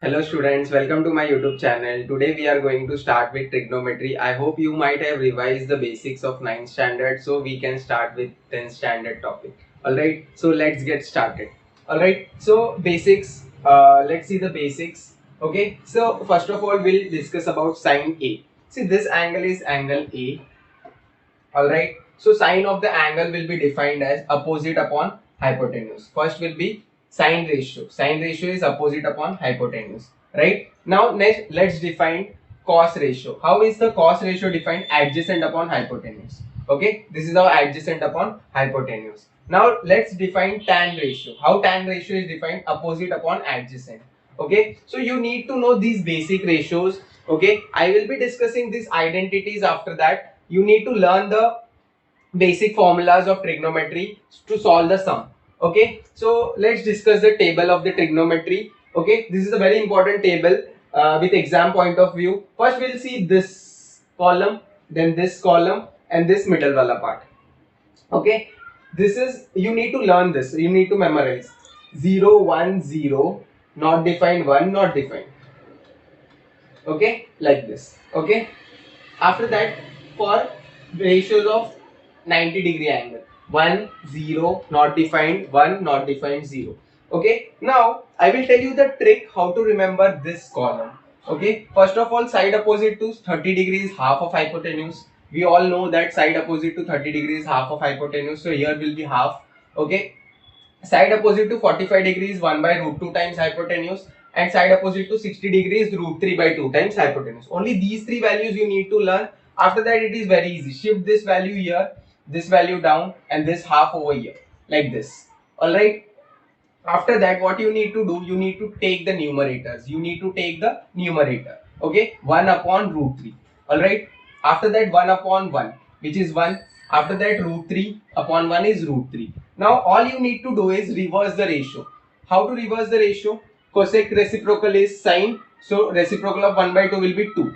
Hello students, welcome to my YouTube channel. Today we are going to start with trigonometry. I hope you might have revised the basics of 9th standard so we can start with 10th standard topic. Alright, so let's get started. Alright, so basics, let's see the basics. Okay, so first of all we'll discuss about sine A. See, this angle is angle A. Alright, so sine of the angle will be defined as opposite upon hypotenuse. First will be sine ratio. Sine ratio is opposite upon hypotenuse. Right? Now next let's define cos ratio. How is the cos ratio defined? Adjacent upon hypotenuse. Okay, this is how adjacent upon hypotenuse. Now let's define tan ratio. How tan ratio is defined? Opposite upon adjacent. Okay, so you need to know these basic ratios. Okay, I will be discussing these identities after that. You need to learn the basic formulas of trigonometry to solve the sum. Okay, so let's discuss the table of the trigonometry. Okay, this is a very important table with exam point of view. First we'll see this column, then this column, and this middle wala part. Okay, this is, you need to learn this, you need to memorize 0 1 0, not defined, 1 not defined. Okay, like this. Okay, after that, for ratios of 90-degree angle, 1 0 not defined, 1 not defined, 0. Okay, now I will tell you the trick how to remember this column. Okay, first of all, side opposite to 30 degrees half of hypotenuse. We all know that side opposite to 30 degrees half of hypotenuse, so here will be half. Okay, side opposite to 45 degrees 1 by root 2 times hypotenuse, and side opposite to 60 degrees root 3 by 2 times hypotenuse. Only these three values you need to learn. After that it is very easy. Shift this value here, this value down, and this half over here, like this. Alright. After that, what you need to do, you need to take the numerators. You need to take the numerator. Okay, 1 upon root 3. Alright. After that, 1 upon 1, which is 1. After that, root 3 upon 1 is root 3. Now all you need to do is reverse the ratio. How to reverse the ratio? Cosec reciprocal is sine. So reciprocal of 1 by 2 will be 2.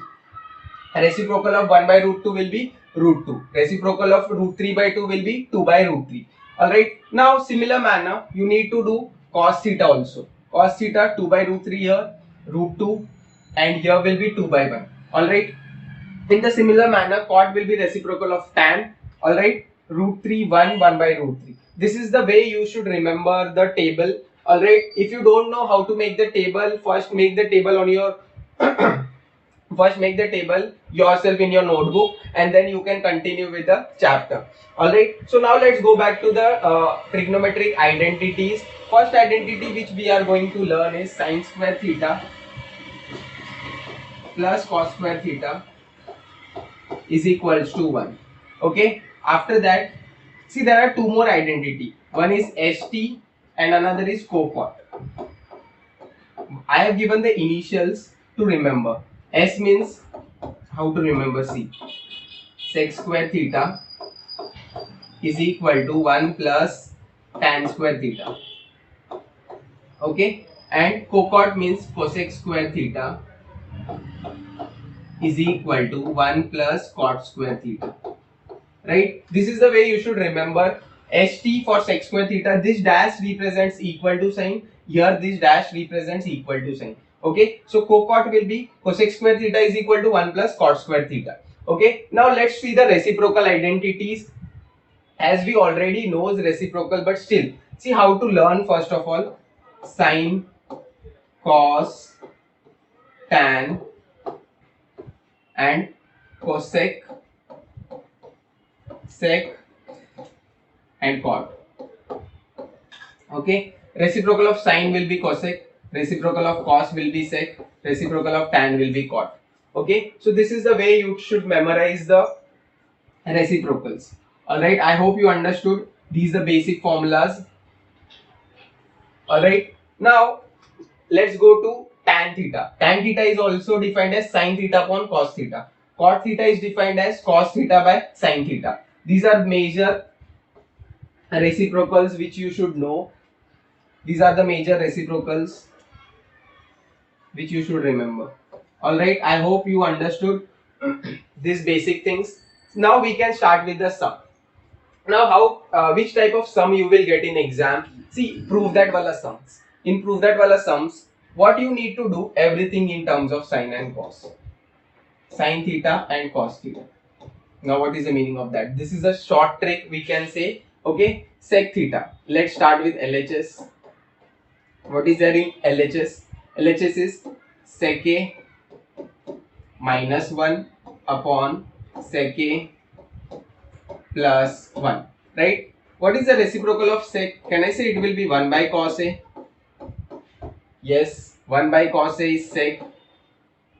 Reciprocal of 1 by root 2 will be root 2. Reciprocal of root 3 by 2 will be 2 by root 3. Alright. Now similar manner, you need to do cos theta also. Cos theta 2 by root 3 here, root 2, and here will be 2 by 1. Alright. In the similar manner, cot will be reciprocal of tan. Alright. Root 3 1 1 by root 3. This is the way you should remember the table. Alright. If you don't know how to make the table, first make the table on your first make the table yourself in your notebook, and then you can continue with the chapter. Alright, so now let's go back to the trigonometric identities. First identity which we are going to learn is sine square theta plus cos square theta is equals to 1. Okay, after that, see, there are two more identity. One is st and another is cocot. I have given the initials to remember. S means, how to remember, see, sec square theta is equal to 1 plus tan square theta. Okay, and cocot means cosec square theta is equal to 1 plus cot square theta. Right, this is the way you should remember. St for sec square theta, this dash represents equal to sign. Here this dash represents equal to sign. Okay, so cocot will be cosec square theta is equal to 1 plus cot square theta. Okay, now let's see the reciprocal identities. As we already know reciprocal, but still, see how to learn. First of all, sine, cos, tan, and cosec, sec, and cot. Okay, reciprocal of sine will be cosec, reciprocal of cos will be sec, reciprocal of tan will be cot. Okay, so this is the way you should memorize the reciprocals. Alright, I hope you understood. These are the basic formulas. Alright, now let's go to tan theta. Tan theta is also defined as sin theta upon cos theta. Cot theta is defined as cos theta by sin theta. These are major reciprocals which you should know. These are the major reciprocals which you should remember. Alright, I hope you understood these basic things. Now we can start with the sum. Now how which type of sum you will get in exam? See, prove that wala sums. In prove that wala sums, what you need to do, everything in terms of sine and cos, sine theta and cos theta. Now what is the meaning of that? This is a short trick we can say. Okay, sec theta. Let's start with LHS. What is there in LHS? LHS is sec A minus 1 upon sec A plus 1. Right? What is the reciprocal of sec? Can I say it will be 1 by cos A? Yes, 1 by cos A is sec.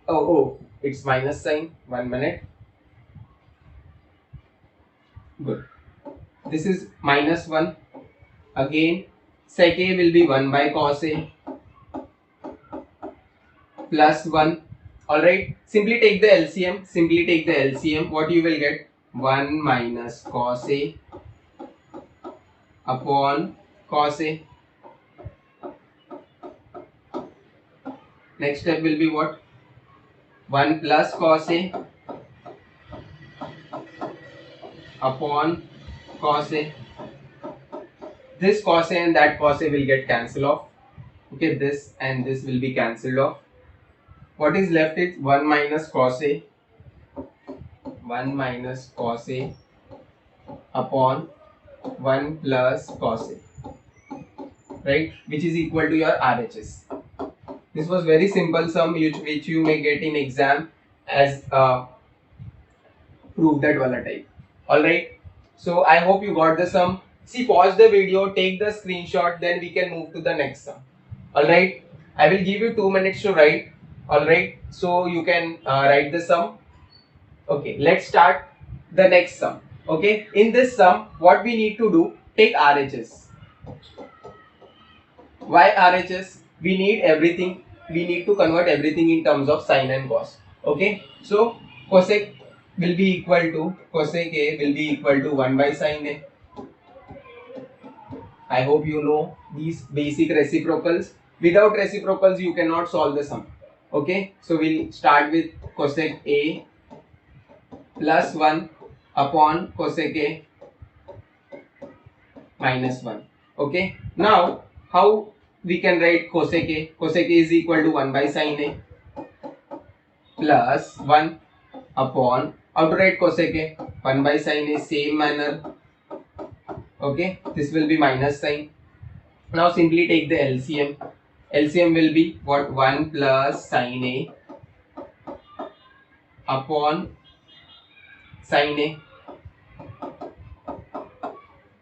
Oh, it's minus sign. 1 minute. Good. This is minus 1. Again, sec A will be 1 by cos A plus 1. Alright, simply take the LCM. What you will get? 1 minus cos A upon cos A. Next step will be what? 1 plus cos A upon cos A. This cos A and that cos A will get cancelled off. Okay, this and this will be cancelled off. What is left is 1 minus cos A. 1 minus cos A upon 1 plus cos A. Right? Which is equal to your RHS. This was very simple sum which you may get in exam as proof that wala type. Alright. So I hope you got the sum. See, pause the video, take the screenshot, then we can move to the next sum. Alright. I will give you 2 minutes to write. Alright. So you can write the sum. Okay. Let's start the next sum. Okay. In this sum, what we need to do, take RHS. Why RHS? We need everything. We need to convert everything in terms of sine and cos. Okay. So cosec will be equal to, cosec A will be equal to 1 by sine A. I hope you know these basic reciprocals. Without reciprocals, you cannot solve the sum. Okay. So we'll start with cosec A plus 1 upon cosec A minus 1. Okay. Now, how we can write cosec A? Cosec A is equal to 1 by sine A plus 1 upon, how to write cosec A? 1 by sine A, same manner. Okay, this will be minus sign. Now simply take the LCM. LCM will be what? 1 plus sine A upon sine A,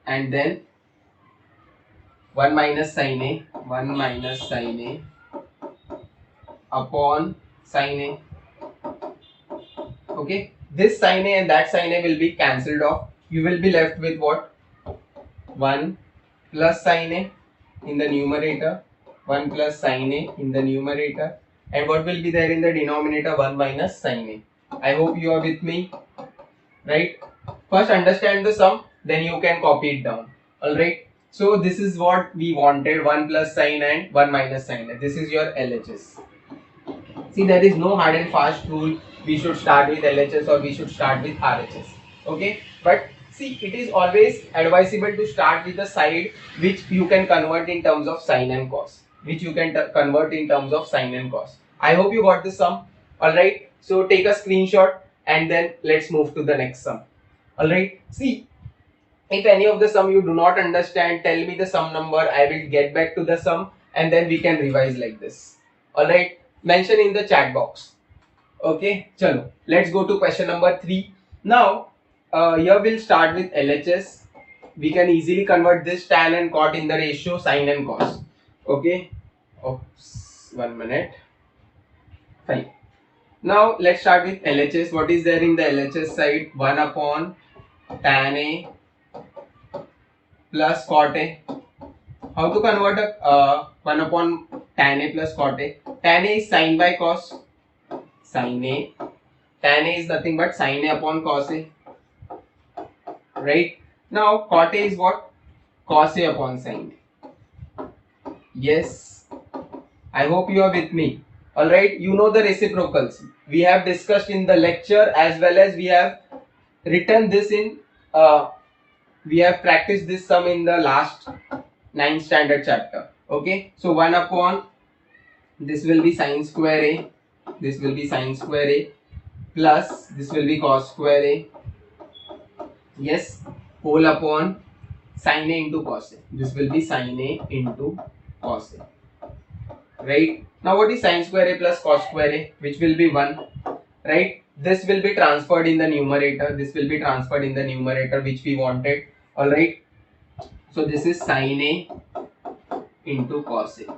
and then 1 minus sine A, 1 minus sine A upon sine A. Okay, this sine A and that sine A will be cancelled off. You will be left with what? 1 plus sine A in the numerator, 1 plus sine A in the numerator, and what will be there in the denominator? 1 minus sine A. I hope you are with me, right? First understand the sum, then you can copy it down. Alright, so this is what we wanted, 1 plus sine and 1 minus sine A. This is your LHS. See, there is no hard and fast rule we should start with LHS or we should start with RHS. Okay, but see, it is always advisable to start with the side which you can convert in terms of sine and cos. I hope you got this sum. Alright, so take a screenshot and then let's move to the next sum. Alright, see, if any of the sum you do not understand, tell me the sum number. I will get back to the sum and then we can revise like this. Alright, mention in the chat box. Okay, chalo, let's go to question number 3. Now, here we'll start with LHS. We can easily convert this tan and cot in the ratio sine and cos. Okay, oops, 1 minute. Fine. Now, let's start with LHS. What is there in the LHS side? 1 upon tan A plus cot A. How to convert a 1 upon tan A plus cot A? Tan A is sine by cos. Sine A. Tan A is nothing but sine A upon cos A. Right? Now cot A is what? Cos A upon sine A. Yes. I hope you are with me. Alright, you know the reciprocals. We have discussed in the lecture as well as we have written this in, we have practiced this sum in the last 9th standard chapter. Okay, so 1 upon this will be sine square a, this will be sine square a, plus this will be cos square a, yes, whole upon sin a into cos a. This will be sin a into cos a. Right? Now what is sin square a plus cos square a? Which will be 1. Right? This will be transferred in the numerator. This will be transferred in the numerator which we wanted. Alright? So this is sin a into cos a.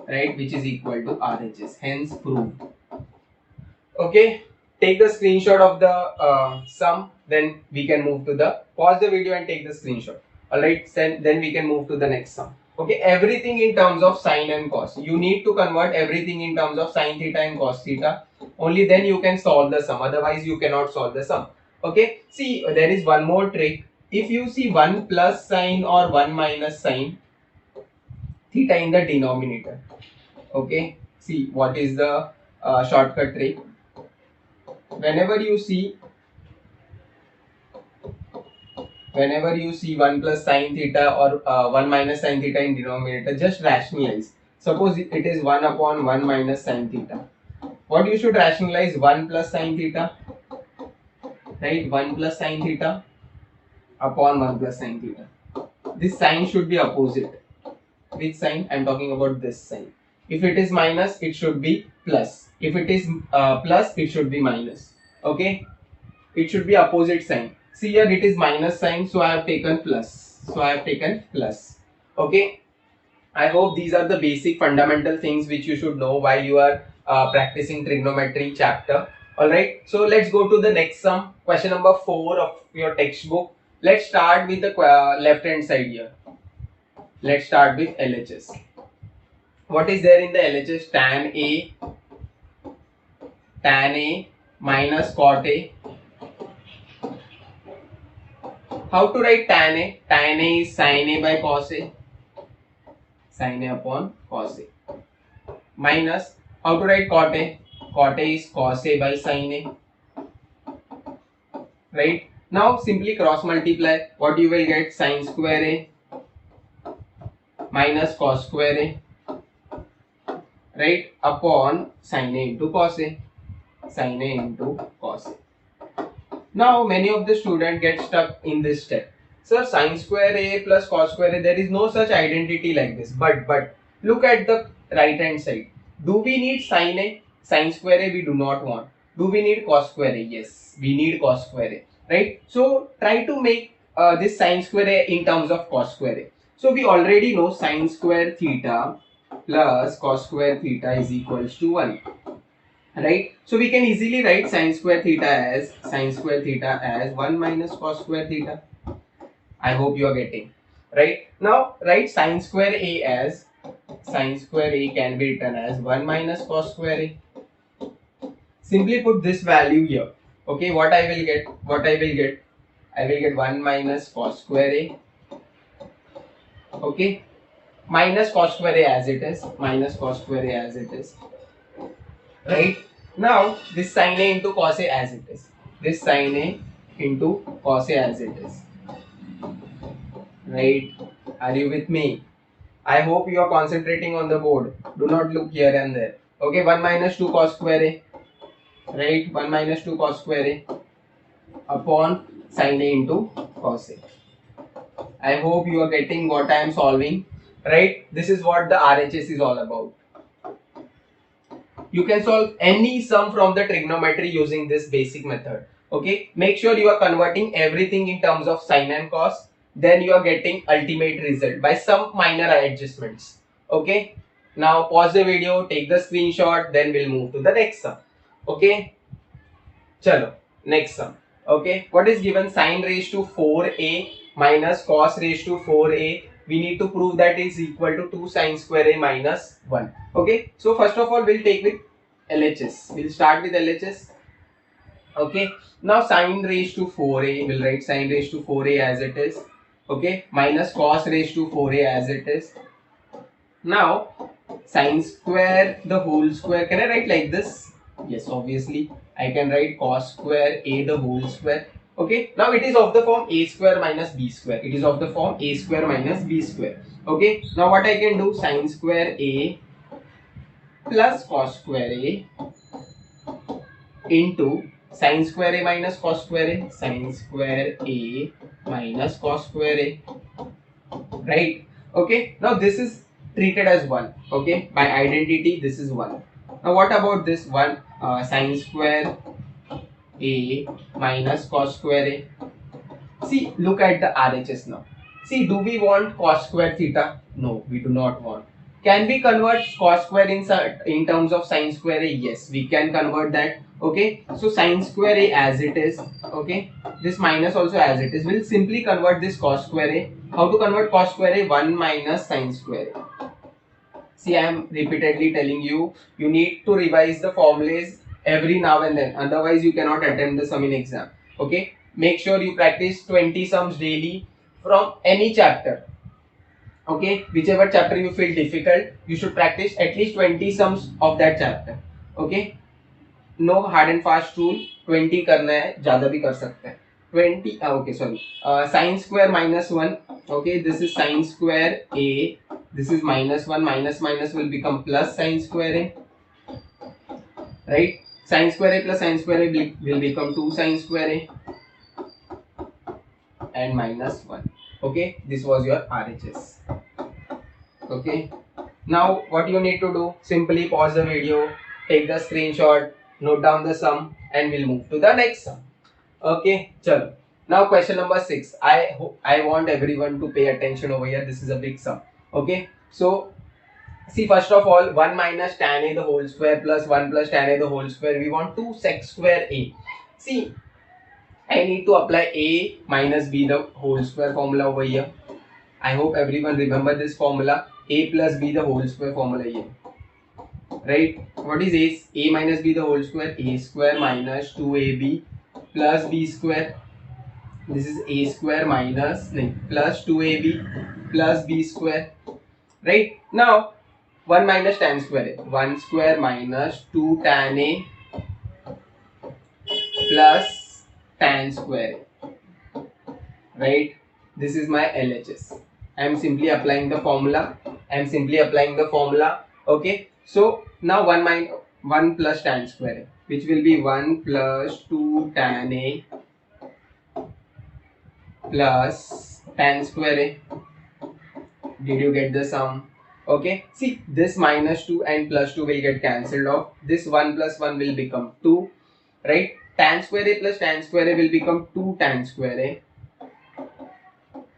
Right? Which is equal to RHS. Hence proved. Okay? Take the screenshot of the sum. Then we can move to the, pause the video and take the screenshot. Alright? Then we can move to the next sum. Okay, everything in terms of sine and cos. You need to convert everything in terms of sine theta and cos theta. Only then you can solve the sum. Otherwise, you cannot solve the sum. Okay, see, there is one more trick. If you see 1 plus sine or 1 minus sine theta in the denominator. Okay, see what is the shortcut trick. Whenever you see 1 plus sine theta or 1 minus sine theta in denominator, just rationalize. Suppose it is 1 upon 1 minus sine theta. What you should rationalize? 1 plus sine theta, right? 1 plus sine theta upon 1 plus sine theta. This sign should be opposite. Which sign? I am talking about this sign. If it is minus, it should be plus. If it is plus, it should be minus. Okay? It should be opposite sign. See here it is minus sign, so I have taken plus. Okay. I hope these are the basic fundamental things which you should know while you are practicing trigonometry chapter. Alright. So let's go to the next sum. Question number 4 of your textbook. Let's start with the left hand side here. Let's start with LHS. What is there in the LHS? Tan A minus cot A. How to write tan A? Tan A is sin A by cos A. Sin A upon cos A. Minus, how to write cot A? Cot A is cos A by sin A. Right? Now simply cross multiply. What you will get? Sin square A minus cos square A. Right? Upon sin A into cos A. Sin A into cos A. Now many of the students get stuck in this step. Sir, sin square A plus cos square A, there is no such identity like this. But look at the right hand side. Do we need sin A? Sin square A we do not want. Do we need cos square A? Yes, we need cos square A. Right? So try to make this sin square A in terms of cos square A. So we already know sin square theta plus cos square theta is equals to 1. Right? So we can easily write sin square theta as 1 minus cos square theta. I hope you are getting. Right? Now write sin square A as, sin square A can be written as 1 minus cos square A. Simply put this value here. Okay, what I will get? I will get 1 minus cos square A. Okay, minus cos square A as it is. Right? Now this sin A into cos A as it is. Right? Are you with me? I hope you are concentrating on the board. Do not look here and there. Okay, 1 minus 2 cos square A. Right? 1 minus 2 cos square A upon sin A into cos A. I hope you are getting what I am solving. Right? This is what the RHS is all about. You can solve any sum from the trigonometry using this basic method. Okay, make sure you are converting everything in terms of sin and cos. Then you are getting ultimate result by some minor adjustments. Okay, now pause the video, take the screenshot, then we'll move to the next sum. Okay, chalo, next sum. Okay, what is given? Sin raised to 4a minus cos raised to 4a. We need to prove that is equal to 2 sin square a minus 1. Okay, so first of all we'll take with LHS. We'll start with LHS. Okay, now sin raised to 4a, we'll write sin raised to 4a as it is. Okay, minus cos raised to 4a as it is. Now sin square the whole square, can I write like this? Yes, obviously I can write cos square a the whole square. Okay, now it is of the form a square minus b square. Okay, now what I can do? Sin square a plus cos square A into sin square A minus cos square A, sin square A minus cos square A, right? Okay, now this is treated as 1. Okay, by identity this is 1. Now what about this 1, sin square A minus cos square A? See, look at the RHS now. See, do we want cos square theta? No, we do not want. Can we convert cos square in terms of sin square A? Yes, we can convert that. Okay, so sin square A as it is. Okay, this minus also as it is. We'll simply convert this cos square A. How to convert cos square A? 1 minus sin square A. See, I am repeatedly telling you, you need to revise the formulas every now and then. Otherwise, you cannot attempt the sum in exam. Okay, make sure you practice 20 sums daily from any chapter. Okay, whichever chapter you feel difficult, you should practice at least 20 sums of that chapter. Okay, no hard and fast rule. 20 करना है, ज़्यादा भी कर सकते हैं. 20. Okay, sorry. Sin square minus 1. Okay, this is sin square A. This is minus 1. Minus minus will become plus sin square A. Right? Sin square A plus sin square A will become 2 sin square A. And minus 1. Okay, this was your RHS. Okay, now what you need to do, simply pause the video, take the screenshot, note down the sum, and we'll move to the next sum. Okay, chalo. Now question number 6. I want everyone to pay attention over here. This is a big sum. Okay, so see, first of all, 1 minus tan A the whole square plus 1 plus tan A the whole square. We want 2 sec square A. See, I need to apply A minus B the whole square formula over here. I hope everyone remember this formula. A plus B the whole square formula here. Right? What is A minus B the whole square? A square minus 2AB plus B square. This is A square minus plus 2AB plus B square. Right? Now 1 minus tan square A. 1 square minus 2 tan A plus tan square A. Right? This is my LHS. I am simply applying the formula. Okay. So now 1 plus tan square A, which will be 1 plus 2 tan A plus tan square A. Did you get the sum? Okay. See, this minus 2 and plus 2 will get cancelled off. This 1 plus 1 will become 2. Right? Tan square A plus tan square A will become 2 tan square A.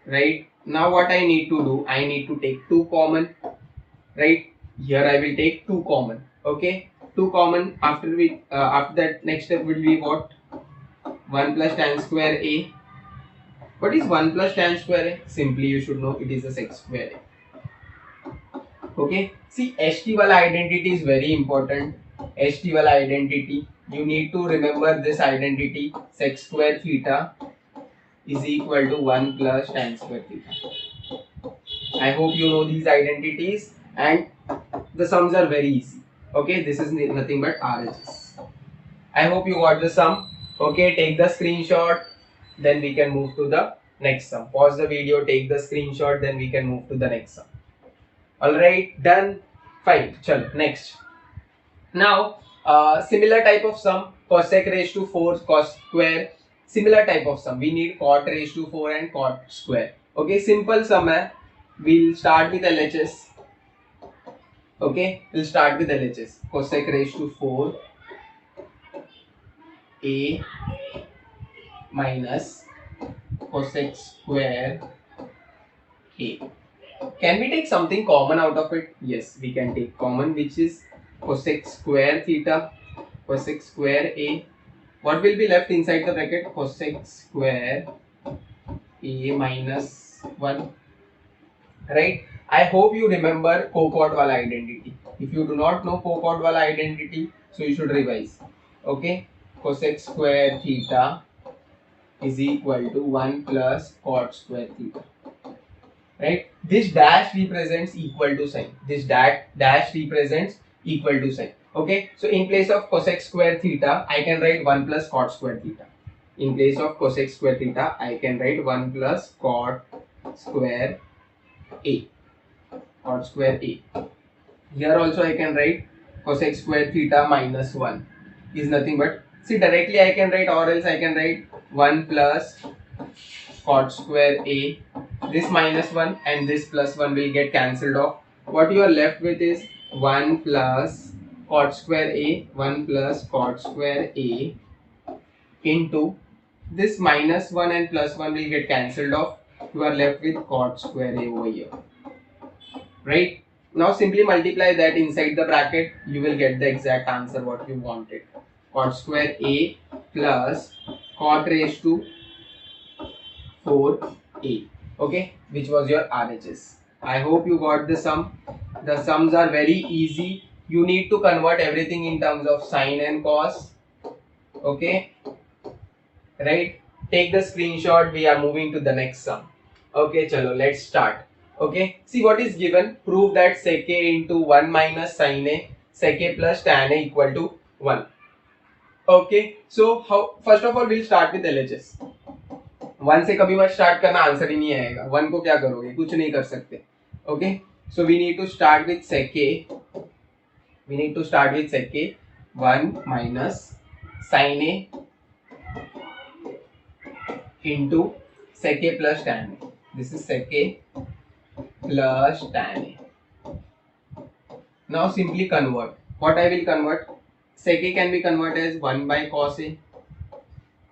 Right? Now what I need to do, I need to take 2 common. Right? Here I will take 2 common. Okay? 2 common. After that, next step will be what? 1 plus tan square A. What is 1 plus tan square A? Simply you should know it is a sec square A. Okay? See, HT wala identity is very important. HT wala identity. You need to remember this identity. Sec square theta is equal to 1 plus tan square theta. I hope you know these identities, and the sums are very easy. Okay, this is nothing but RHS. I hope you got the sum. Okay, take the screenshot, then we can move to the next sum. Pause the video, take the screenshot, then we can move to the next sum. Alright, done. Fine. Chalo, next. Now, similar type of sum, cosec raised to 4 cos square. Similar type of sum. We need cot raised to 4 and cot square. Okay, simple sum hai. We'll start with LHS. Okay, we'll start with LHS. Cosec raised to 4 A minus cosec square A. Can we take something common out of it? Yes, we can take common, which is cosec square theta, cosec square A. What will be left inside the bracket? Cosec square A minus 1. Right? I hope you remember copot wala identity. If you do not know copot wala identity, so you should revise. Okay? Cosec square theta is equal to 1 plus cot square theta. Right? This dash represents equal to sign. This dash represents equal to sign. Okay, so in place of cosec square theta, I can write 1 plus cot square theta. In place of cosec square theta, I can write 1 plus cot square A. Cot square A. Here also I can write cosec square theta minus 1 is nothing but, see, directly I can write, or else I can write 1 plus cot square a. This minus 1 and this plus 1 will get cancelled off. What you are left with is 1 plus cot square a, 1 plus cot square a into this minus 1 and plus 1 will get cancelled off. You are left with cot square a over here. Right? Now simply multiply that inside the bracket. You will get the exact answer what you wanted. Cot square a plus cot raised to 4a. Okay, which was your RHS. I hope you got the sum. The sums are very easy. You need to convert everything in terms of sine and cos. Okay, right? Take the screenshot. We are moving to the next sum. Okay, chalo, let's start. Okay, see what is given. Prove that sec a into 1 minus sine a, sec a plus tan a equal to 1. Okay, so how, first of all we'll start with LHS. 1 से कभी मत start करना, answer ही नहीं आएगा. 1 को क्या करोगे, कुछ नहीं कर सकते. Okay, so we need to start with sec a. We need to start with sec a. 1 minus sin a into sec a plus tan a. This is sec a plus tan a. Now simply convert. What I will convert? Sec a can be converted as 1 by cos a.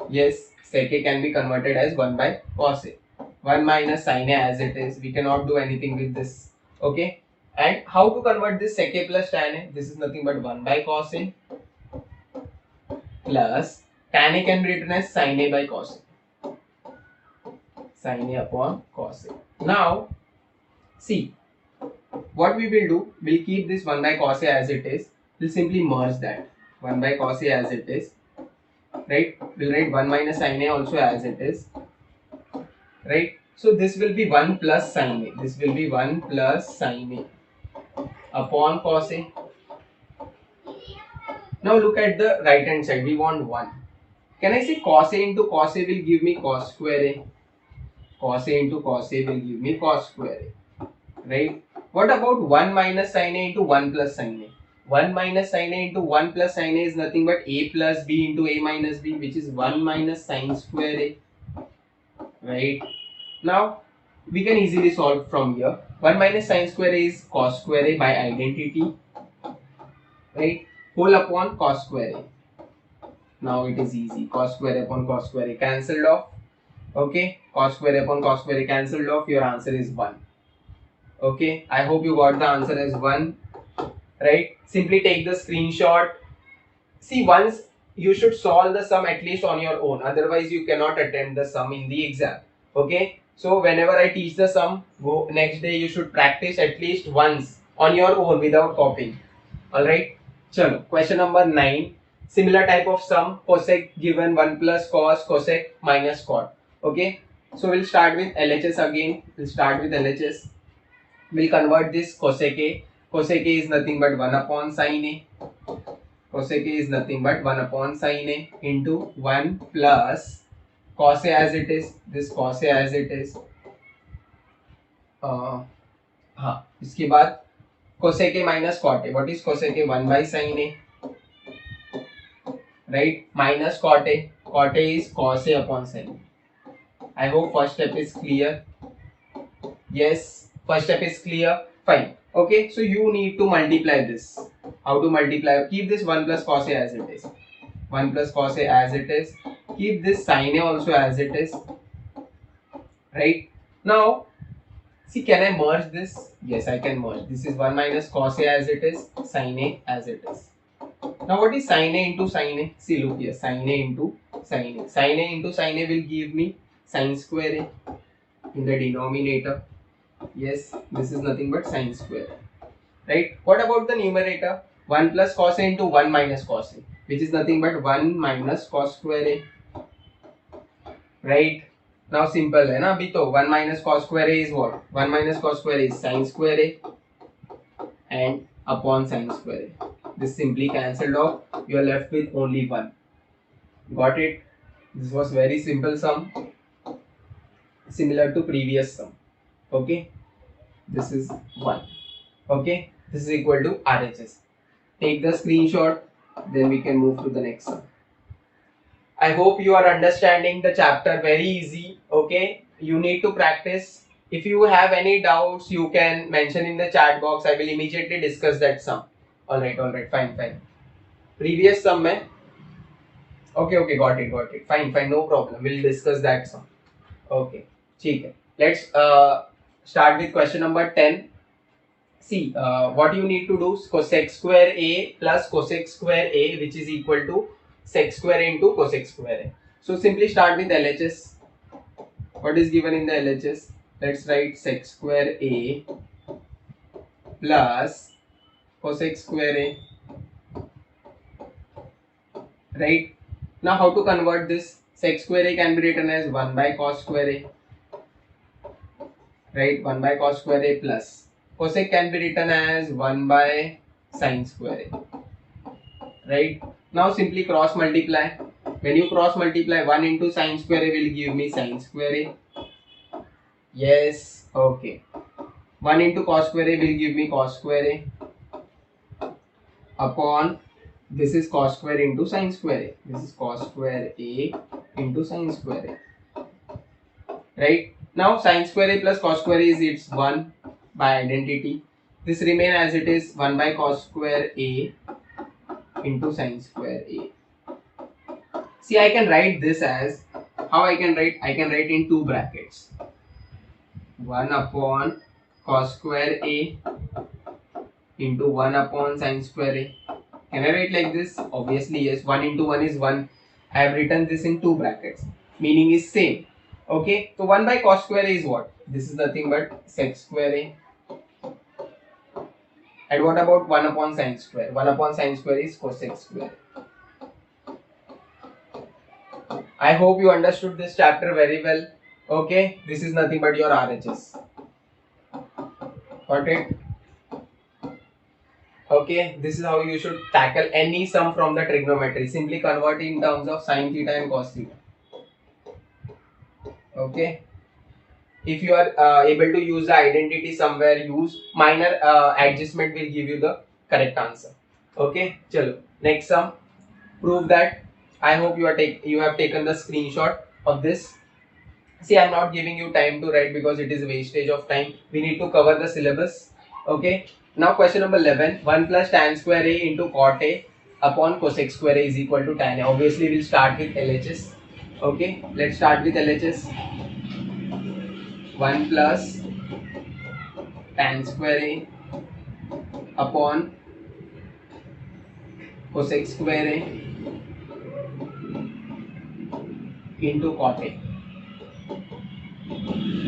Yes, sec a can be converted as 1 by cos a. 1 minus sin a as it is. We cannot do anything with this. Okay. And how to convert this sec a plus tan a? This is nothing but 1 by cos a plus tan a can be written as sin a by cos a. Sin a upon cos a. Now, see, what we will do, we'll keep this 1 by cos a as it is. We'll simply merge that. 1 by cos a as it is. Right? We'll write 1 minus sin a also as it is. Right? So this will be 1 plus sin a. This will be 1 plus sin a upon cos a. Now look at the right hand side. We want 1. Can I say cos a into cos a will give me cos square a? Cos a into cos a will give me cos square a. Right? What about 1 minus sin a into 1 plus sin a? 1 minus sin a into 1 plus sin a is nothing but a plus b into a minus b, which is 1 minus sin square a. Right? Now, we can easily solve from here. 1 minus sin square a is cos square a by identity. Right? Whole upon cos square a. Now it is easy. Cos square upon cos square a cancelled off. Okay? Cos square upon cos square a cancelled off. Your answer is 1. Okay? I hope you got the answer as 1. Right? Simply take the screenshot. See, once you should solve the sum at least on your own. Otherwise, you cannot attempt the sum in the exam. Okay? So, whenever I teach the sum, go next day you should practice at least once on your own without copying. Alright? Chalo. Question number 9. Similar type of sum. Cosec given 1 plus cos, cosec minus cot. Okay? So, we'll start with LHS again. We'll start with LHS. We'll convert this cosec a. Cosec a is nothing but 1 upon sin a. Cosec a is nothing but 1 upon sin a into 1 plus cos a as it is. This cos a as it is. इसके बाद cosec a minus cot a. What is cosec a? 1 by sin a. Right? Minus cot a. Cot a is cos a upon sin a. I hope first step is clear. Yes, first step is clear. Fine. Okay, so you need to multiply this. How to multiply? Keep this 1 plus cos a as it is. 1 plus cos a as it is. Keep this sin a also as it is. Right? Now, see, can I merge this? Yes, I can merge. This is 1 minus cos a as it is. Sin a as it is. Now, what is sin a into sin a? See, look here. Sin a into sin a. Sin a into sin a will give me sin square a in the denominator. Yes, this is nothing but sin square. Right? What about the numerator? 1 plus cos a into 1 minus cos a, which is nothing but 1 minus cos square a. Right? Now simple है ना अभी तो 1 minus cos square a is what? 1 minus cos square a is sin square a and upon sin square a. This simply cancelled off. You are left with only 1. Got it? This was very simple sum. Similar to previous sum. Okay, this is 1. Okay, this is equal to RHS. take the screenshot, then we can move to the next sum. I hope you are understanding the chapter very easy. Okay, you need to practice. If you have any doubts, you can mention in the chat box. I will immediately discuss that sum. Alright, fine. Previous sum mein. Okay, got it. Fine, no problem. We'll discuss that sum. Okay, ठीक है. Let's start with question number 10. See, what you need to do is cosec square a plus cosec square a, which is equal to sec square into cosec square a. So simply start with LHS. What is given in the LHS? Let's write sec square a plus cosec square a. Right? Now how to convert this? Sec square a can be written as 1 by cos square a. Right? 1 by cos square a plus cosec can be written as 1 by sin square a. Right? Now simply cross multiply. When you cross multiply, 1 into sin square a will give me sin square a. Yes, okay. 1 into cos square a will give me cos square a upon, this is cos square into sin square a. This is cos square a into sin square a. Right? Now sin square a plus cos square a is its 1 by identity. This remain as it is 1 by cos square a into sin square a. See, I can write this as, how I can write? I can write in two brackets. 1 upon cos square a into 1 upon sin square a. Can I write like this? Obviously yes. 1 into 1 is 1. I have written this in two brackets. Meaning is same. Okay. So 1 by cos square a is what? This is nothing but sec square a. And what about 1 upon sin square? 1 upon sin square is cosec square. I hope you understood this chapter very well. Okay. This is nothing but your RHS. Got it? Okay, this is how you should tackle any sum from the trigonometry. Simply convert in terms of sin theta and cos theta. Okay. If you are able to use the identity somewhere, use minor adjustment will give you the correct answer. Okay, chalo. Next sum. Prove that. I hope you have taken the screenshot of this. See, I am not giving you time to write because it is wastage of time. We need to cover the syllabus. Okay. Now question number 11. 1 plus tan square a into cot a upon cosec square a is equal to tan a. Obviously, we'll start with LHS. Okay. Let's start with LHS. 1 plus tan square a upon cosec square a into cot a.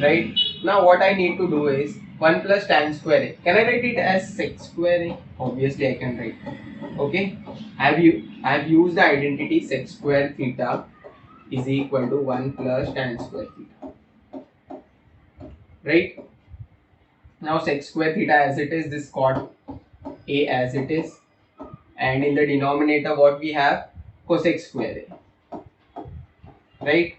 Right? Now what I need to do is 1 plus tan square a. Can I write it as sec square a? Obviously I can write. Okay. I have used the identity sec square theta is equal to 1 plus tan square theta. Right? Now sec square theta as it is, this cot a as it is, and in the denominator what we have? Cosec square a. Right?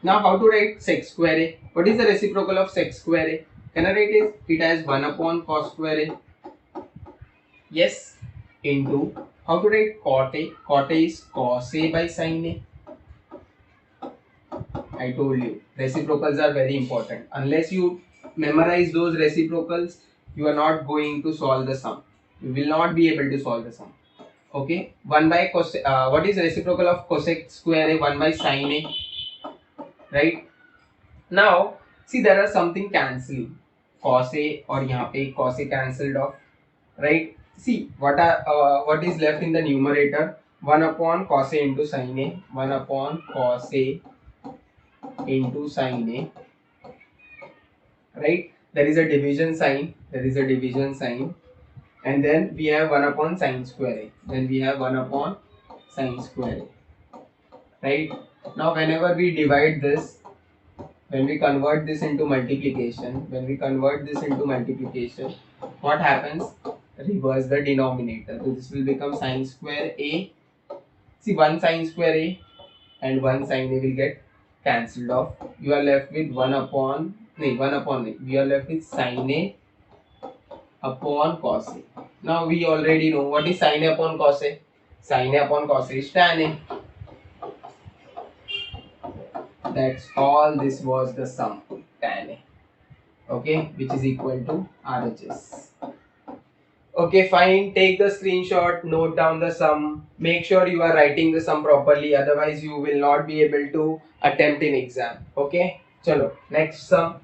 Now how to write sec square a? What is the reciprocal of sec square a? Can I write it as 1 upon cos square a? Yes. Into, how to write cot a? Cot a is cos a by sin a. I told you, reciprocals are very important. Unless you memorize those reciprocals, you are not going to solve the sum. You will not be able to solve the sum. Okay. 1 by cos, what is reciprocal of cosec square a? 1 by sin a. Right? Now, see, there are something cancelling. Cos a और यहाँ पे cos a cancelled off. Right? See, what is left in the numerator? 1 upon cos a into sin a. 1 upon cos a into sin a. Right? There is a division sign. And then we have 1 upon sin square a. Then we have 1 upon sin square a. Right? Now whenever we divide this, when we convert this into multiplication, what happens? Reverse the denominator. So this will become sin square a. See, 1 sin square a and 1 sin a will get cancelled off. You are left with 1 upon, we are left with sin a upon cos a. Now we already know what is sin A upon cos A. Sin A upon cos A is tan A. That's all. This was the sum, tan A. Okay, which is equal to RHS. Okay, fine. Take the screenshot, note down the sum. Make sure you are writing the sum properly, otherwise you will not be able to attempt in exam. Okay, chalo. Next sum.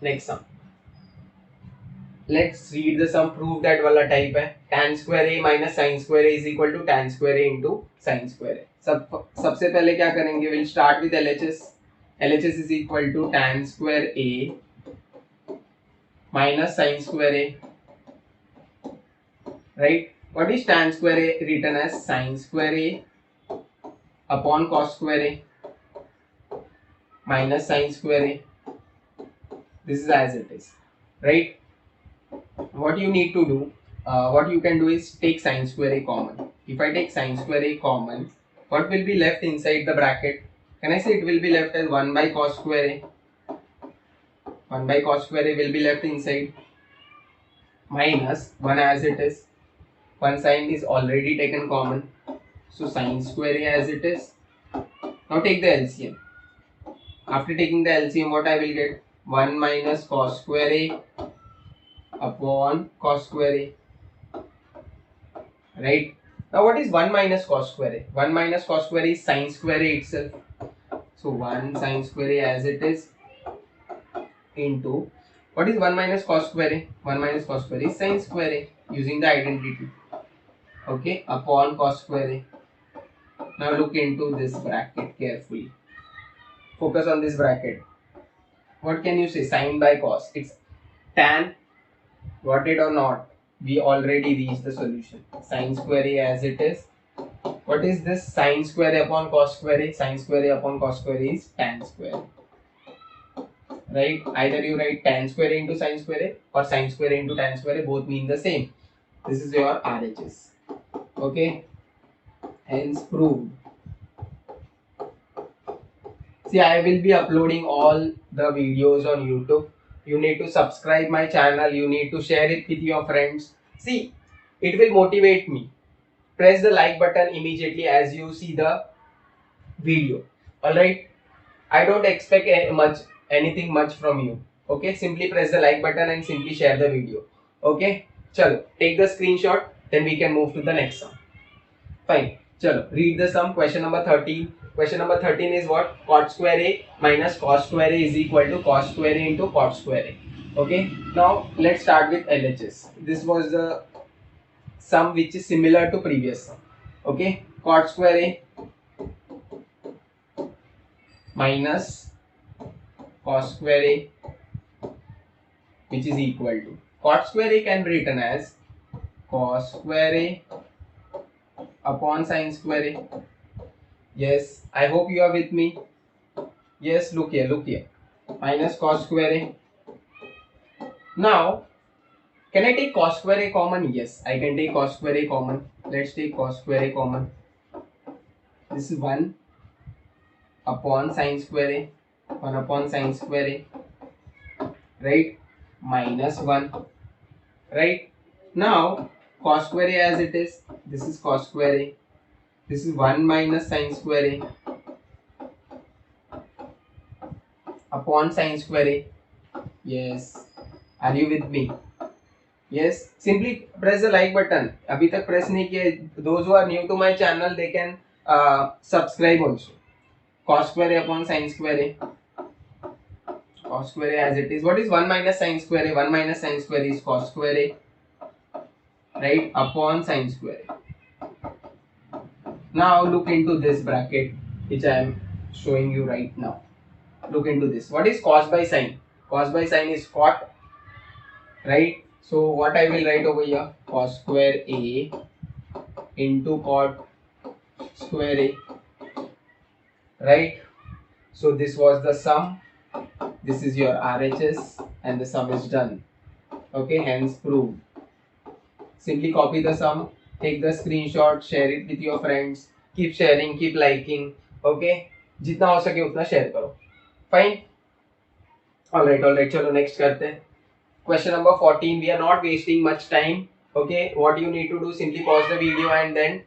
Next sum. Let's read the sum. Prove that wala type है. Tan square a minus sin square a is equal to tan square a into sin square a. सबसे पहले क्या करेंगे? We'll start with LHS. LHS is equal to tan square a minus sin square a. Right? What is tan square a? Written as sin square a upon cos square a minus sin square a. This is as it is. Right? What you need to do, what you can do is take sin square a common. If I take sin square a common, what will be left inside the bracket? Can I say it will be left as 1 by cos square a? 1 by cos square a will be left inside, minus 1 as it is. One sign is already taken common, so sin square a as it is. Now take the LCM. After taking the LCM, what I will get? 1 minus cos square a upon cos square a. Right? Now what is 1 minus cos square a? 1 minus cos square a is sin square a itself. So 1 sin square a as it is into, what is 1 minus cos square a? 1 minus cos square a is sin square a, using the identity. Okay, upon cos square a. Now look into this bracket carefully. Focus on this bracket. What can you say? Sin by cos. It's tan. Got it or not? We already reached the solution. Sin square a as it is. What is this? Sin square a upon cos square a. Sin square a upon cos square a is tan square. Right? Either you write tan square a into sin square a or sin square a into tan square a. Both mean the same. This is your RHS. Okay? Hence proved. See, I will be uploading all the videos on YouTube. You need to subscribe my channel. You need to share it with your friends. See, it will motivate me. Press the like button immediately as you see the video. Alright? I don't expect anything much from you. Okay? Simply press the like button and simply share the video. Okay? Chalo, take the screenshot. Then we can move to the next sum. Fine. Chalo, read the sum. Question number 13. Question number 13 is what? Cot square a minus cos square a is equal to cos square a into cot square a. Okay. Now let's start with LHS. This was the sum which is similar to previous sum. Okay. Cot square a minus cos square a, which is equal to, cot square a can be written as cos square a upon sin square a. Yes, I hope you are with me. Yes, look here. Minus cos square a. Now, can I take cos square a common? Yes, I can take cos square a common. Let's take cos square a common. This is 1 upon sin square a. 1 upon sin square a. Right? Minus 1. Right? Now, cos square a as it is. This is cos square a. This is 1 minus sin square a upon sin square a. Yes. Are you with me? Yes. Simply press the like button. अभी तक press नहीं किया. Those who are new to my channel, they can subscribe also. Cos square a upon sin square a. Cos square a as it is. What is 1 minus sin square a? 1 minus sin square is cos square a. Right? Upon sin square a. Now look into this bracket which I am showing you right now. Look into this. What is cos by sin? Cos by sin is cot. Right? So what I will write over here? Cos square a into cot square a. Right? So this was the sum. This is your RHS and the sum is done. Okay, hence proved. Simply copy the sum. Take the screenshot, share it with your friends. Keep sharing, keep liking. Okay? जितना हो सके उतना share करो. Fine? Alright, चलो next करते हैं. question number 14. We are not wasting much time. Okay, what you need to do, simply pause the video and then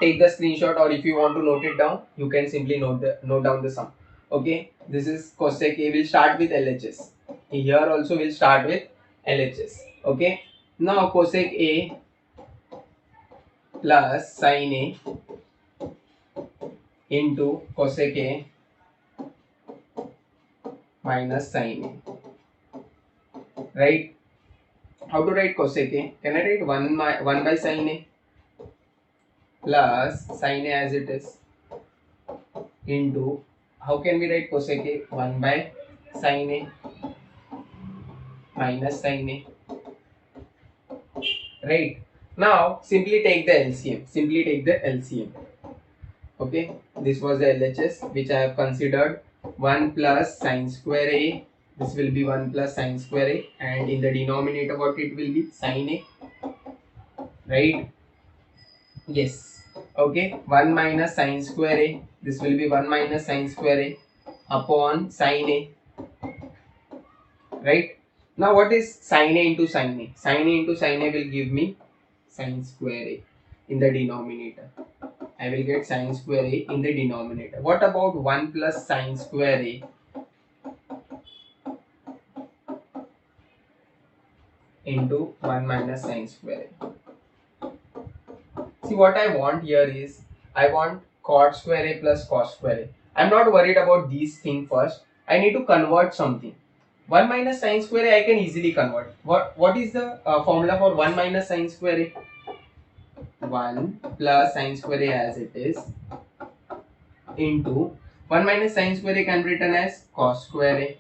take the screenshot, or if you want to note it down, you can simply note down the sum. Okay, this is cosec A. We'll start with LHS. Here also we'll start with LHS. Okay, now cosec A plus sin A into cosec A minus sin A. Right? How to write cosec A? Can I write 1 by sin A plus sin A as it is into, how can we write cosec A? 1 by sin A minus sin A. Right? Now simply take the LCM. Simply take the LCM. Okay, this was the LHS which I have considered. 1 plus sin square A. This will be 1 plus sin square A, and in the denominator what it will be? Sin A. Right? Yes. Okay, 1 minus sin square A. This will be 1 minus sin square A upon sin A. Right? Now what is sin A into sin A? Sin A into sin A will give me sin square A in the denominator. I will get sin square A in the denominator. What about 1 plus sin square A into 1 minus sin square A? See, what I want here is, I want cot square A plus cos square A. I'm not worried about these things first. I need to convert something. 1 minus sin square A I can easily convert. What is the formula for 1 minus sin square A? 1 plus sin square A as it is into 1 minus sin square A can be written as cos square A.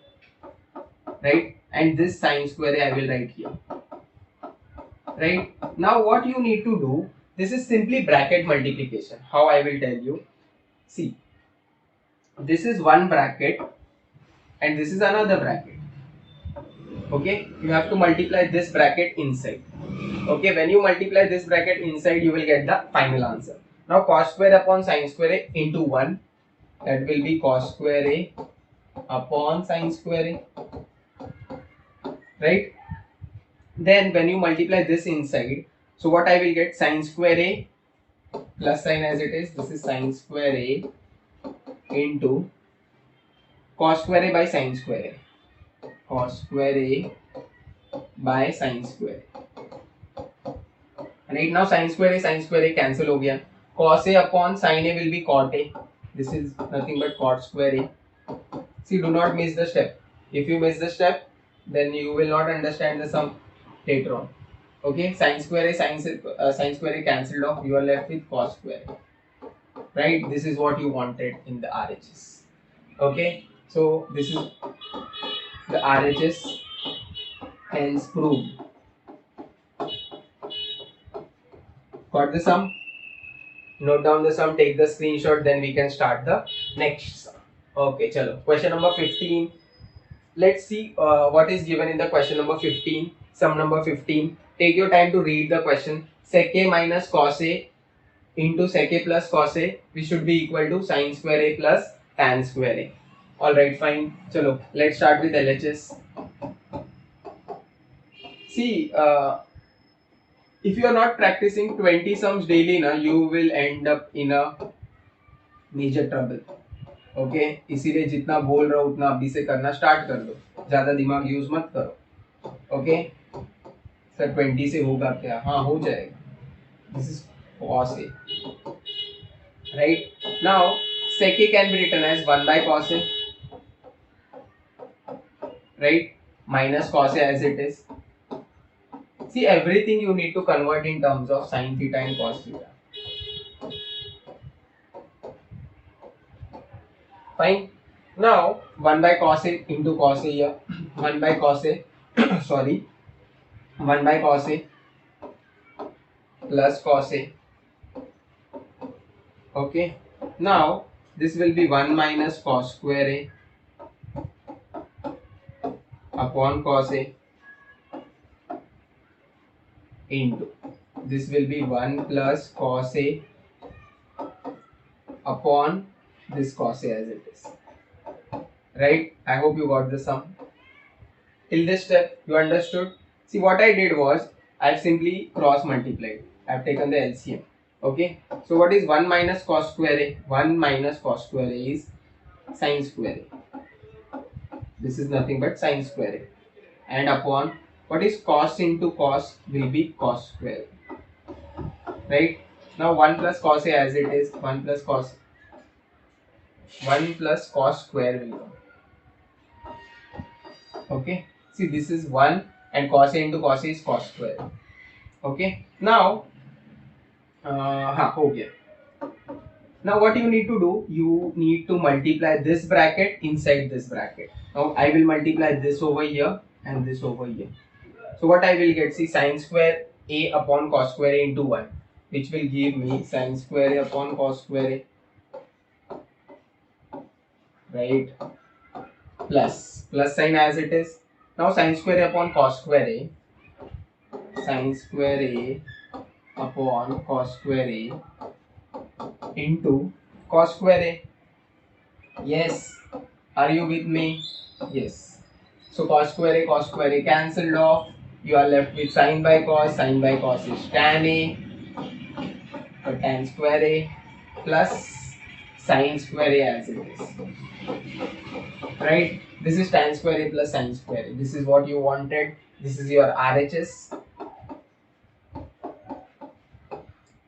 Right? And this sin square A I will write here. Right? Now what you need to do, this is simply bracket multiplication. How I will tell you. See, this is one bracket and this is another bracket. Okay, you have to multiply this bracket inside. Okay, when you multiply this bracket inside, you will get the final answer. Now cos square upon sin square A into 1, that will be cos square A upon sin square A. Right? Then when you multiply this inside, so what I will get? Sin square A plus sign as it is, this is sin square A into cos square A by sin square A. Cos square A by sin square A. Right, now sin square A cancel हो गया. Cos A upon sin A will be cot A. This is nothing but cot square A. See, do not miss the step. If you miss the step, then you will not understand the sum later on. Okay, sin square A cancelled off. You are left with cos square A. Right, this is what you wanted in the RHS. Okay, so this is the RHS, hence proved. Got the sum? Note down the sum, take the screenshot, then we can start the next sum. Okay, chalo. Question number 15. Let's see what is given in the question number 15. Sum number 15. Take your time to read the question. Sec A minus cos A into sec A plus cos A, which should be equal to sin square A plus tan square A. Alright, fine. Chalo, let's start with LHS. See, if you are not practicing 20 sums daily, you will end up in a major trouble. Okay इसीलिए जितना बोल रहा हूँ उतना अभी से करना start कर दो, ज्यादा दिमाग यूज मत करो. ओके सर 20 से होगा क्या? हाँ हो जाएगा. This is cos A. Right? Now sec A can be written as 1 by cos A. Right? Minus cos A as it is. See, everything you need to convert in terms of sin theta and cos theta. Fine. Now 1 by cos A into cos A here. 1 by cos A sorry 1 by cos A plus cos A. Okay. Now this will be 1 minus cos square A upon cos A into this will be 1 plus cos A upon this cos A as it is. Right? I hope you got the sum. Till this step, you understood? See, what I did was, I've simply cross multiplied. I've taken the LCM. Okay. So what is 1 minus cos square A? 1 minus cos square A is sin square A. This is nothing but sin square A. And upon what is cos into cos will be cos square A. Right? Now 1 plus cos A as it is, 1 plus cos square will come. Okay. See, this is 1 and cos A into cos A is cos square. Okay. Now, okay. Now what you need to do, you need to multiply this bracket inside this bracket. Now I will multiply this over here and this over here. So what I will get, see, sin square A upon cos square A into 1, which will give me sin square A upon cos square A, right, plus sign as it is. Now sin square A upon cos square A, sin square A upon cos square A into cos square A. Yes, are you with me? Yes. So cos square A cancelled off. You are left with sin by cos is tan A, so tan square A plus sin square A as it is. Right? This is tan square A plus sin square A. This is what you wanted. This is your RHS.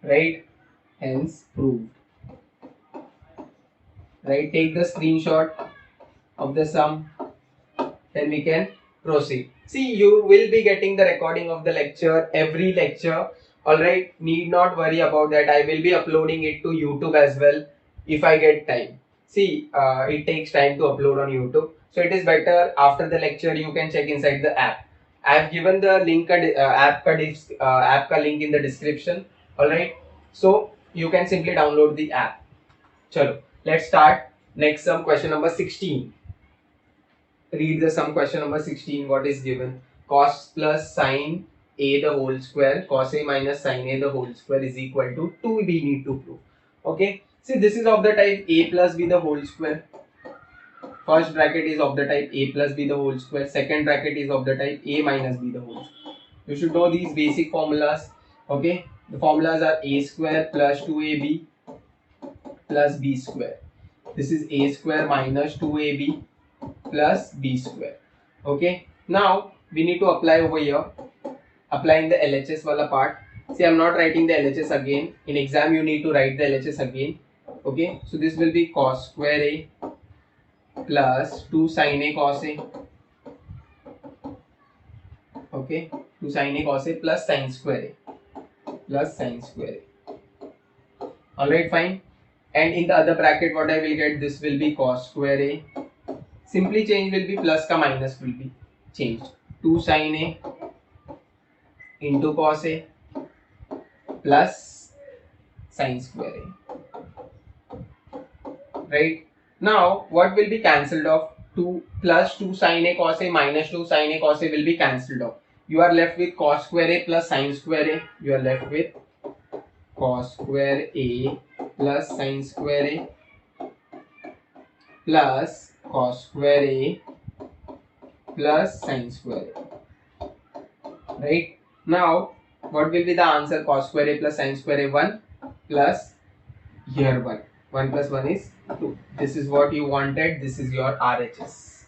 Right? Hence proved. Right? Take the screenshot of the sum. Then we can proceed. See, you will be getting the recording of the lecture, every lecture. Alright, need not worry about that. I will be uploading it to YouTube as well if I get time. See, it takes time to upload on YouTube. So it is better after the lecture you can check inside the app. I have given the link app ka link in the description. Alright, so you can simply download the app. Chalo, let's start. Next sum, question number 16. Read the sum, question number 16. What is given? Cos plus sin A the whole square, cos A minus sin A the whole square is equal to 2. We need to prove. Okay. See, this is of the type A plus B the whole square. First bracket is of the type A plus B the whole square. Second bracket is of the type A minus B the whole square. You should know these basic formulas. Okay. The formulas are A square plus 2AB plus B square. This is A square minus 2AB plus B square. Okay. Now we need to apply over here. Applying the LHS wala part. See, I'm not writing the LHS again. In exam you need to write the LHS again. Okay. So this will be cos square A plus 2 sin A cos A. Okay. 2 sin A cos A plus sin square A. Plus sin square A. Alright, fine. And in the other bracket what I will get, this will be cos square A. Simply change will be plus ka minus will be changed. 2 sin A into cos A plus sin square A. Right? Now what will be cancelled off? 2 plus 2 sin A cos A minus 2 sin A cos A will be cancelled off. You are left with cos square A plus sin square A. You are left with cos square A plus sin square A plus cos square A plus sin square A. Right? Now, what will be the answer? Cos square A plus sin square A 1 plus here 1. 1 plus 1 is 2. This is what you wanted. This is your RHS.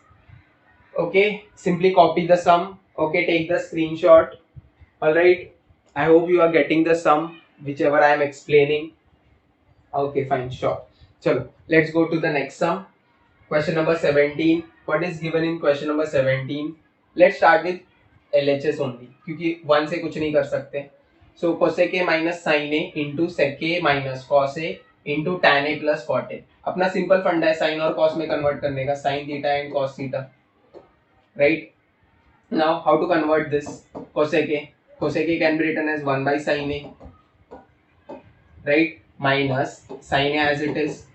Okay, simply copy the sum. Okay, take the screenshot. Alright, I hope you are getting the sum, whichever I am explaining. Okay, fine, sure. Chalo, let's go to the next sum. Question number 17. What is given in question number 17? Let's start with LHS only, क्योंकि 1 से कुछ नहीं कर सकते. So cosec A minus sin A into sec A minus cos A into tan A plus cot A. अपना simple फंडा है sine और कॉस में कन्वर्ट करने का, sine theta and cos theta. Right? Now how to convert this? cosec A can be written as 1 by sin A, right, minus sin A as it is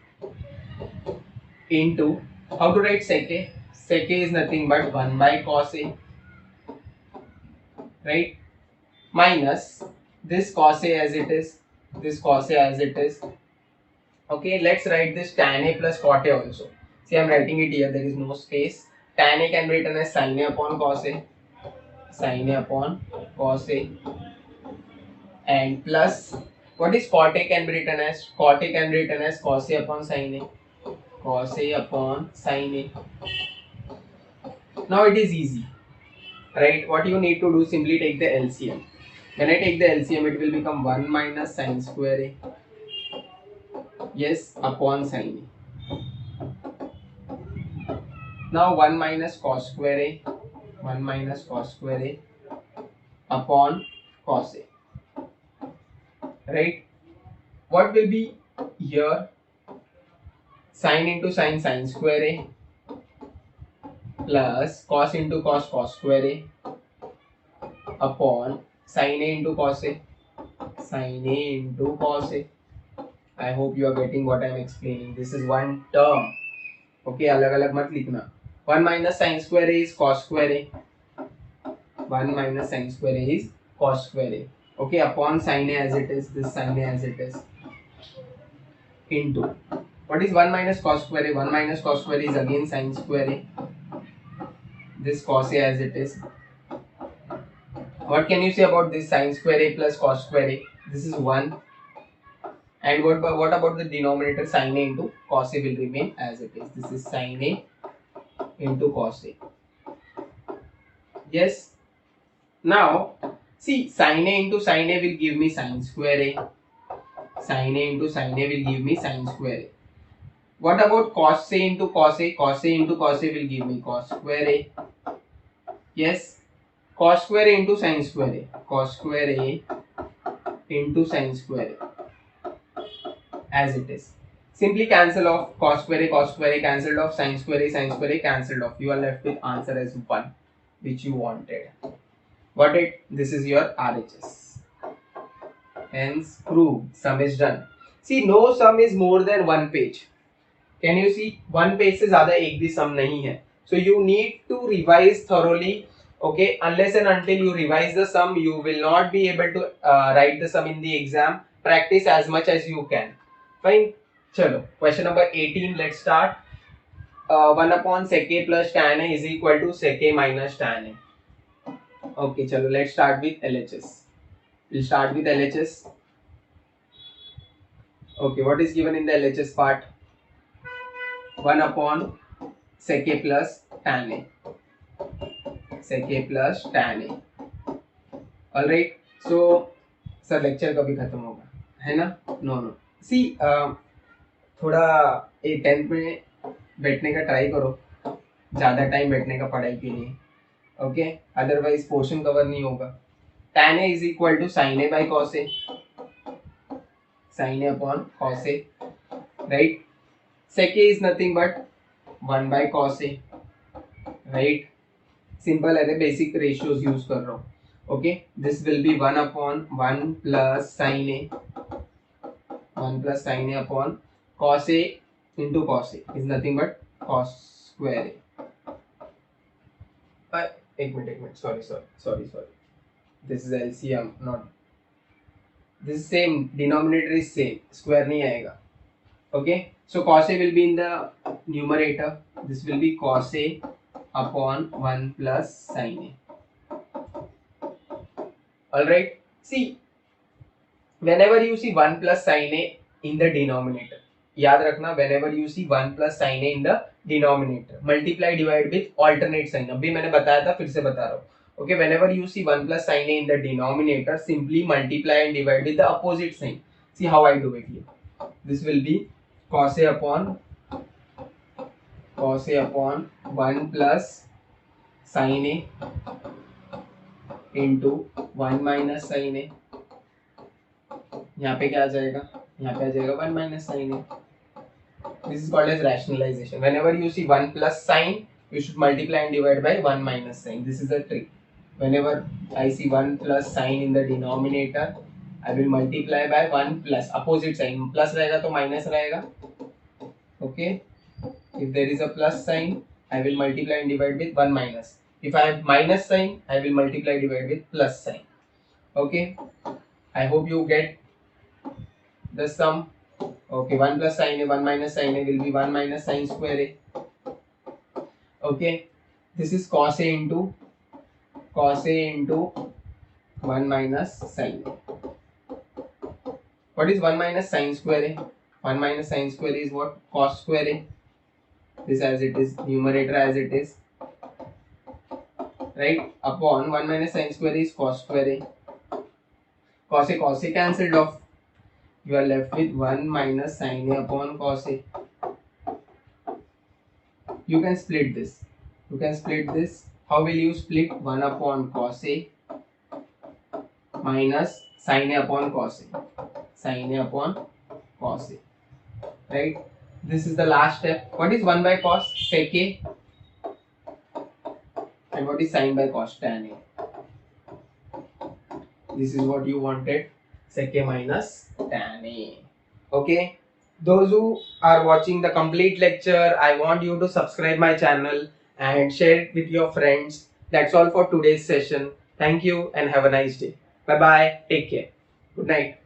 into, how to write sec A? Sec A is nothing but 1 by cos A, right, minus this cos A as it is, this cos A as it is. Okay, let's write this tan A plus cot A also. See, I'm writing it here, there is no space. tan A can be written as sin A upon cos A, sin A upon cos A, and plus what is cot A can be written as, cot A can be written as cos A upon sin A, cos A upon sin A. Now it is easy, right? What you need to do, simply take the LCM. When I take the LCM, it will become 1 minus sin square A, yes, upon sin A. Now 1 minus cos square A, 1 minus cos square A upon cos A, right? What will be here? Sin into sin, sin square A, plus cos into cos, cos square A upon sin A into cos A, sin A into cos A. I hope you are getting what I am explaining. This is one term. Okay, अलग अलग मत लिखना. 1 minus sin square A is cos square A. 1 minus sin square A is cos square A. Okay, upon sin A as it is, this sin A as it is, into what is 1 minus cos square A? 1 minus cos square A is again sin square A. This cos A as it is. What can you say about this sin square A plus cos square A? This is 1. And what about the denominator? Sin A into cos A will remain as it is. This is sin A into cos A. Yes. Now, see, sin A into sin A will give me sin square A. Sin A into sin A will give me sin square A. What about cos A into cos A? Cos A into cos A will give me cos square A. Yes. Cos square A into sin square A. Cos square A into sin square A. As it is. Simply cancel off cos square A cancelled off, sin square A cancelled off. You are left with answer as 1, which you wanted. Got it? This is your RHS. Hence proved. Sum is done. See, no sum is more than 1 page. Can you see? 1 page से ज़्यादा एक भी sum नहीं है. So you need to revise thoroughly. Okay, unless and until you revise the sum, you will not be able to write the sum in the exam. Practice as much as you can. Fine. Chalo. Question number 18. Let's start. 1 upon sec A plus tan A is equal to sec A minus tan A. Okay, chalo. Let's start with LHS. We'll start with LHS. Okay, what is given in the LHS part? 1 upon sec A plus tan A. Sec A plus tan A. Alright. So, sir, lecture कभी खत्म होगा? है ना? No. See, थोड़ा 10th में बैठने का try करो, ज़्यादा टाइम बैठने का पढ़ाई के लिए. ओके, अदरवाइज पोर्शन कवर नहीं होगा. tan A is equal to sin A by cos A. Sin A upon cos A, right? Sec A is nothing but 1 by cos A, right? Simple है, basic ratios use कर रहा हूँ. Okay, this will be 1 upon 1 plus sin A. 1 plus sin A upon cos A into cos A is nothing but cos square A. एक minute, sorry. This is LCM, not. This is same, denominator is same, square नहीं आएगा. Okay, so cos A will be in the numerator. This will be cos A upon 1 plus sin A. Alright, see, whenever you see 1 plus sin A in the denominator, याद रखना, whenever you see 1 plus sin A in the denominator, multiply divide with alternate sign. अभी मैंने बताया था, फिर से बता रहा हूँ. Okay, whenever you see 1 plus sin A in the denominator, simply multiply and divide with the opposite sign. See how I do it here. This will be cos A upon 1 plus sin A into 1 minus sin A. यहाँ पे क्या आ जाएगा? यहाँ पे आ जाएगा 1 minus sin A. This is called as rationalization. Whenever you see 1 plus sin, you should multiply and divide by 1 minus sin. This is a trick. Whenever I see 1 plus sin in the denominator, I will multiply by 1 plus opposite sign. Plus रहेगा तो minus रहेगा. Okay. If there is a plus sign, I will multiply and divide with 1 minus. If I have minus sign, I will multiply and divide with plus sign. Okay. I hope you get the sum. Okay, 1 plus sin A, 1 minus sin A will be 1 minus sin square A. Okay, This is cos A into 1 minus sin A. What is 1 minus sin square A? 1 minus sin square A is what? Cos square A. This as it is, numerator as it is, right? Upon 1 minus sin square A is cos square A. Cos A cancelled off. You are left with 1 minus sin A upon cos A. You can split this. How will you split? 1 upon cos A minus sin A upon cos A. Right? This is the last step. What is 1 by cos? Sec A. And what is sin by cos? Tan A. This is what you wanted. Sec A minus tan A. Okay. Those who are watching the complete lecture, I want you to subscribe my channel and share it with your friends. That's all for today's session. Thank you and have a nice day. Bye bye. Take care. Good night.